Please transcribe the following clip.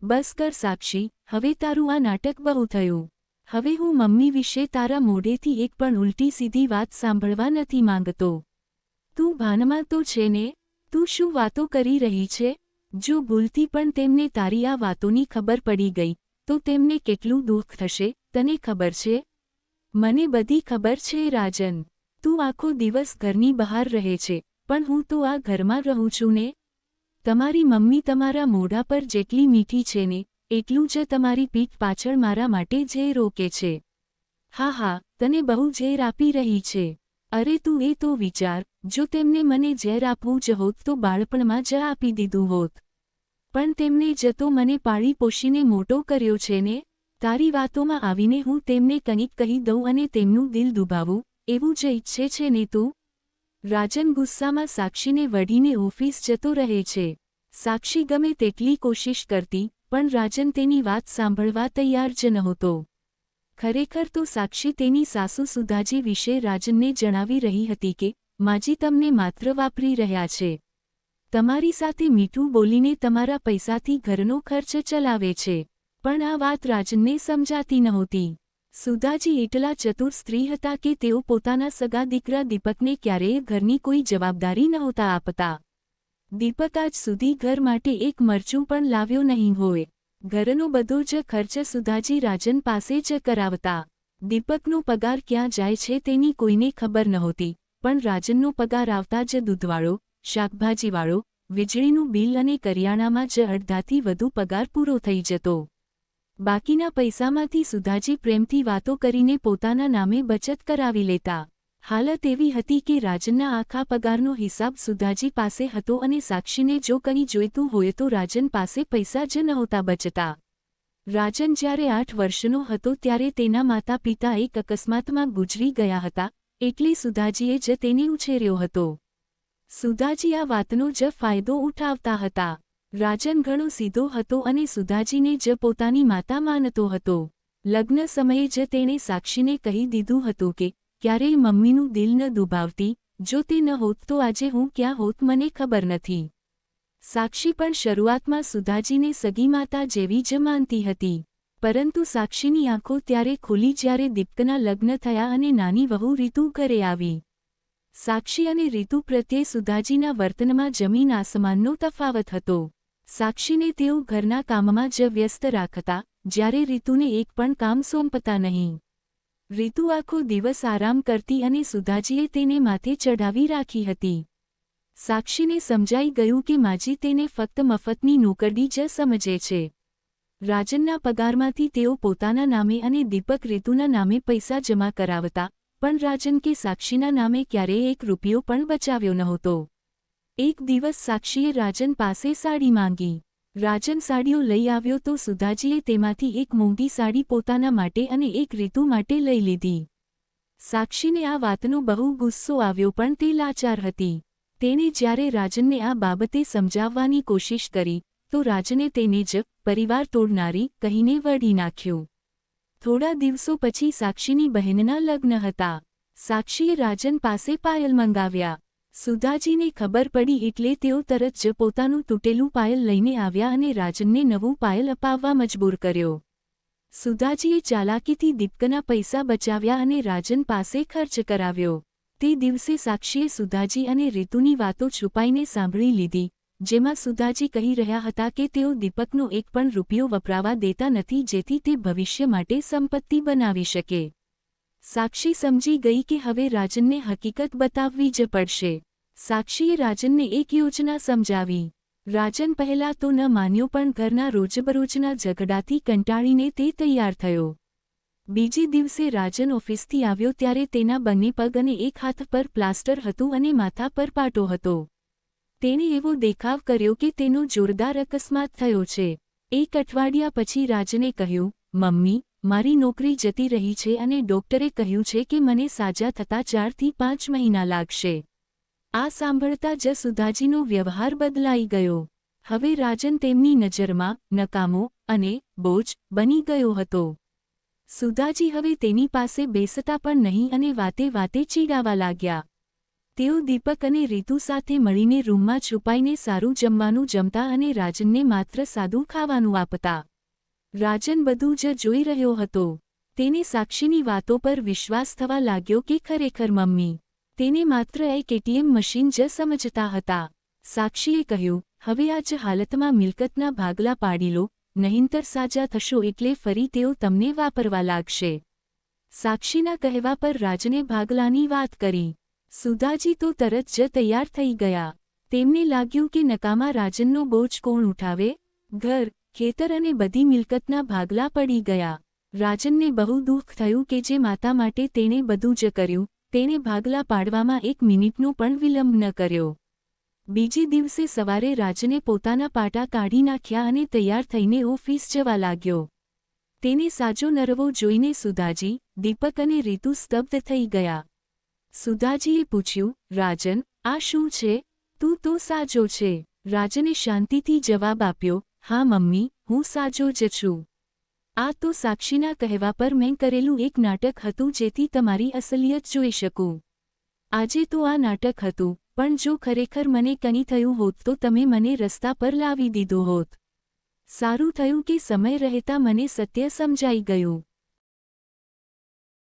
બસ કર સાક્ષી, હવે તારું આ નાટક બહુ થયું. હવે હું મમ્મી વિશે તારા મોઢેથી એક પણ ઉલટી સીધી વાત સાંભળવા નથી માંગતો. તું ભાનમાં તો છે ને? તું શું વાતો કરી રહી છે? જો ભૂલથી પણ તેમને તારી આ વાતોની ખબર પડી ગઈ તો તેમને કેટલું દુઃખ થશે, તને ખબર છે? મને બધી ખબર છે રાજન. તું આખો દિવસ ઘરની બહાર રહે છે, પણ હું તો આ ઘરમાં રહું છું ને. તમારી મમ્મી તમારા મોઢા પર જેટલી મીઠી છે ને, એટલું જ તમારી પીઠ પાછળ મારા માટે ઝેર રોકે છે. હા હા, તને બહુ ઝેર આપી રહી છે. અરે તું એ તો વિચાર, જો તેમને મને ઝેર આપવું જ હોત તો બાળપણમાં જ આપી દીધું હોત. પણ તેમને જ તો મને પાળી પોષીને મોટો કર્યો છે ને. તારી વાતોમાં આવીને હું તેમને કંઈક કહી દઉં અને તેમનું દિલ દુભાવું, એવું જ ઈચ્છે છે ને તું? રાજન ગુસ્સામાં સાક્ષીને વઢીને ઓફિસ જતો રહે છે. સાક્ષી ગમે તેટલી કોશિશ કરતી, પણ રાજન તેની વાત સાંભળવા તૈયાર જ નહોતો. ખરેખર તો સાક્ષી તેની સાસુ સુધાજી વિશે રાજનને જણાવી રહી હતી કે માજી તમને માત્ર વાપરી રહ્યા છે. તમારી સાથે મીઠું બોલીને તમારા પૈસાથી ઘરનો ખર્ચ ચલાવે છે. પણ આ વાત રાજનને સમજાતી નહોતી. સુધાજી એટલા ચતુર સ્ત્રી હતા કે તેઓ પોતાના સગા દીકરા દીપકને ક્યારેય ઘરની કોઈ જવાબદારી નહોતા આપતા. દીપક આજ સુધી ઘર માટે એક મરચું પણ લાવ્યો નહીં હોય. ઘરનો બધો જ ખર્ચ સુધાજી રાજન પાસે જ કરાવતા. દીપકનો પગાર ક્યાં જાય છે તેની કોઈને ખબર નહોતી, પણ રાજનનો પગાર આવતા જ દૂધવાળો, શાકભાજીવાળો, વીજળીનું બિલ અને કરિયાણામાં જ અડધાથી વધુ પગાર પૂરો થઈ જતો. બાકીના પૈસામાંથી સુધાજી પ્રેમથી વાતો કરીને પોતાના નામે બચત કરાવી લેતા. હાલત એવી હતી કે રાજનના આખા પગારનો હિસાબ સુધાજી પાસે હતો અને સાક્ષીને જો કંઈ જોઈતું હોય તો રાજન પાસે પૈસા જ નહોતા બચતા. રાજન જ્યારે 8 વર્ષનો હતો ત્યારે તેના માતા પિતા એક અકસ્માતમાં ગુજરી ગયા હતા, એટલે સુધાજીએ જ તેને ઉછેર્યો હતો. સુધાજી આ વાતનો જ ફાયદો ઉઠાવતા હતા. રાજન ઘણો સીધો હતો અને સુધાજીને જ પોતાની માતા માનતો હતો. લગ્ન સમયે જ તેણે સાક્ષીને કહી દીધું હતું કે ક્યારેય મમ્મીનું દિલ ન દુભાવતી, જો તે ન હોત તો આજે હું ક્યાં હોત મને ખબર નથી. સાક્ષી પણ શરૂઆતમાં સુધાજીને સગી માતા જેવી જ માનતી હતી. પરંતુ સાક્ષીની આંખો ત્યારે ખુલી જ્યારે દીપકના લગ્ન થયા અને નાની વહુ રીતુ ઘરે આવી. સાક્ષી અને રીતુ પ્રત્યે સુધાજીના વર્તનમાં જમીન આસમાનનો તફાવત હતો. સાક્ષીને તેઓ ઘરના કામમાં જ વ્યસ્ત રાખતા, જ્યારે રીતુને એક પણ કામ સોંપતા નહીં. રીતુ આખો દિવસ આરામ કરતી અને સુધાજીએ તેને માથે ચઢાવી રાખી હતી. સાક્ષીને સમજાઈ ગયું કે માજી તેને ફક્ત મફતની નોકરડી જ સમજે છે. રાજનના પગારમાંથી તેઓ પોતાના નામે અને દીપક રીતુના નામે પૈસા જમા કરાવતા, પણ રાજન કે સાક્ષીના નામે ક્યારેય 1 રૂપિયો પણ બચાવ્યો નહોતો. એક દિવસ સાક્ષીએ રાજન પાસે સાડી માંગી. રાજન સાડીઓ લઈ આવ્યો તો સુધાજીએ તેમાંથી એક મોંઘી સાડી પોતાના માટે અને એક રીતુ માટે લઈ લીધી. સાક્ષીને આ વાતનો બહુ ગુસ્સો આવ્યો પણ તે લાચાર હતી. તેણે જ્યારે રાજનને આ બાબતે સમજાવવાની કોશિશ કરી, તો રાજને તેને જ પરિવાર તોડનારી કહીને વઢી નાખ્યો. થોડા દિવસો પછી સાક્ષીની બહેનના લગ્ન હતા. સાક્ષીએ રાજન પાસે પાયલ મંગાવ્યા. સુધાજીને ખબર પડી એટલે તેઓ તરત જ પોતાનું તૂટેલું પાયલ લઈને આવ્યા અને રાજનને નવું પાયલ અપાવવા મજબૂર કર્યો. સુધાજીએ ચાલાકીથી દીપકના પૈસા બચાવ્યા અને રાજન પાસે ખર્ચ કરાવ્યો. તે દિવસે સાક્ષીએ સુધાજી અને રીતુની વાતો છુપાઈને સાંભળી લીધી, જેમાં સુધાજી કહી રહ્યા હતા કે તેઓ દીપકનો એક પણ રૂપિયો વપરાવા દેતા નથી જેથી તે ભવિષ્ય માટે સંપત્તિ બનાવી શકે. સાક્ષી સમજી ગઈ કે હવે રાજનને હકીકત બતાવવી જ પડશે. સાક્ષીએ રાજનને એક યોજના સમજાવી. રાજન પહેલાં તો ન માન્યો પણ ઘરના રોજબરોજના ઝઘડાથી કંટાળીને તે તૈયાર થયો. બીજે દિવસે રાજન ઓફિસથી આવ્યો ત્યારે તેના બંને પગ અને એક હાથ પર પ્લાસ્ટર હતું અને માથા પર પાટો હતો. તેણે એવો દેખાવ કર્યો કે તેનો જોરદાર અકસ્માત થયો છે. 1 અઠવાડિયા પછી રાજને કહ્યું, મમ્મી, મારી નોકરી જતી રહી છે અને ડોક્ટરે કહ્યું છે કે મને સાજા થતાં 4 થી 5 મહિના લાગશે. આ સાંભળતા જ સુધાજીનો વ્યવહાર બદલાઈ ગયો. હવે રાજન તેમની નજરમાં નકામો અને બોજ બની ગયો હતો. સુધાજી હવે તેની પાસે બેસતા પણ નહીં અને વાતે વાતે ચીડાવા લાગ્યા. તેઓ દીપક અને રીતુ સાથે મળીને રૂમમાં છુપાઈને સારું જમવાનું જમતા અને રાજનને માત્ર સાદું ખાવાનું આપતા. રાજન બધું જ જોઈ રહ્યો હતો. તેને સાક્ષીની વાતો પર વિશ્વાસ થવા લાગ્યો કે ખરેખર મમ્મી તેને માત્ર એક એટીએમ મશીન જ સમજતા હતા. સાક્ષીએ કહ્યું, હવે આ જ હાલતમાં મિલકતના ભાગલા પાડી લો, નહીંતર સાજા થશો એટલે ફરી તેઓ તમને વાપરવા લાગશે. સાક્ષીના કહેવા પર રાજને ભાગલાની વાત કરી. સુધાજી તો તરત જ તૈયાર થઈ ગયા. તેમને લાગ્યું કે નકામા રાજનનો બોજ કોણ ઉઠાવે? ઘર, ખેતર અને બધી મિલકતના ભાગલા પડી ગયા. રાજનને બહુ દુઃખ થયું કે જે માતા માટે તેણે બધું જ કર્યું, તેણે ભાગલા પાડવામાં એક મિનિટનો પણ વિલંબ ન કર્યો. બીજે દિવસે સવારે રાજને પોતાના પાટા કાઢી નાખ્યા અને તૈયાર થઈને ઓફિસ જવા લાગ્યો. તેને સાજો નરવો જોઈને સુધાજી, દીપક અને રીતુ સ્તબ્ધ થઈ ગયા. સુધાજીએ પૂછ્યું, રાજન, આ શું છે? તું તો સાજો છે. રાજને શાંતિથી જવાબ આપ્યો, હા મમ્મી, હું સાજો જ છું. આ તો સાક્ષીના કહેવા પર મેં કરેલું એક નાટક હતું જેથી તમારી અસલિયત જોઈ શકું. આજે તો આ નાટક હતું, પણ જો ખરેખર મને કંઈ થયું હોત તો તમે મને રસ્તા પર લાવી દીધો હોત. સારું થયું કે સમય રહેતા મને સત્ય સમજાઈ ગયું.